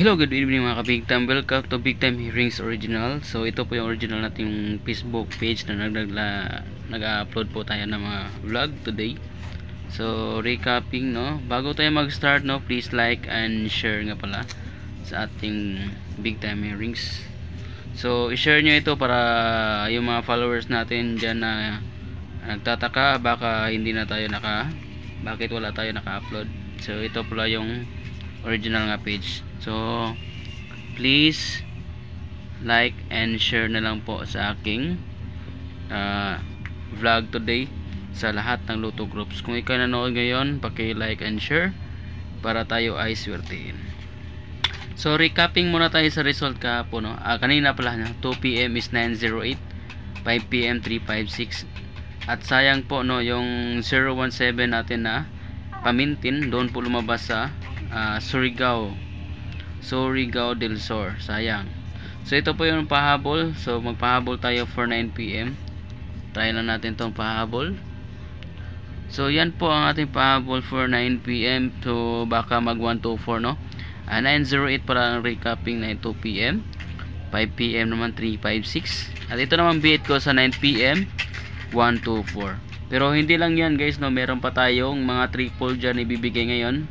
Hello, good evening mga ka-Big Time. Welcome to Big Time Hearings Original. So ito po yung original nating Facebook page na nag-upload po tayo ng mga vlog today. So recapping, no, bago tayo mag-start, no, please like and share nga pala sa ating Big Time Hearings. So i-share nyo ito para yung mga followers natin dyan na nagtataka baka hindi na tayo bakit wala tayo naka-upload. So ito pala yung original nga page. So please like and share na lang po sa aking vlog today sa lahat ng Luto groups. Kung ikaw nanood ngayon, paki-like and share para tayo ay swertein. So recapping muna tayo sa result kahapon, no? Kanina pala, no? 2 PM is 908, 5 PM 356. At sayang po, no, yung 017 natin na Pamintin, doon po lumabas sa Surigao del Sur. Sayang. So ito po yung pahabol. So magpahabol tayo for 9 PM. Try lang natin tong pahabol. So yan po ang ating pahabol for 9 PM. So baka mag 124, no. 908 para ang recapping na 2 PM. 5 PM naman 356. At ito naman bid ko sa 9 PM 124. Pero hindi lang yan, guys, no, meron pa tayong mga triple dyan ibibigay ngayon.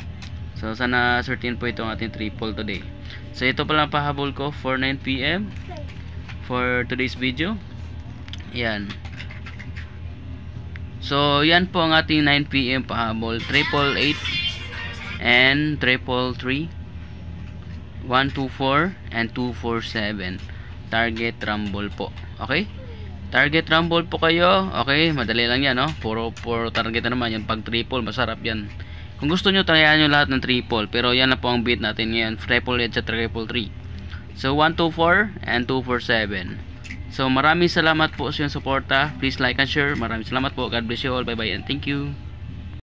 So sana certain po itong ating triple today. So ito pala ang pahabol ko for 9 PM for today's video. Yan. So yan po ang ating 9 PM pahabol. 888 and 333, 124 and 247. Target rumble po. Okay? Target rumble po kayo. Okay, madali lang yan, no? Puro target na naman. Yung pag triple, masarap yan. Kung gusto nyo, tryan nyo lahat ng triple. Pero yan na po ang beat natin ngayon. Triple at triple 3. So 124 and 247. So maraming salamat po sa inyong suporta. Please like and share. Maraming salamat po. God bless you all. Bye bye and thank you.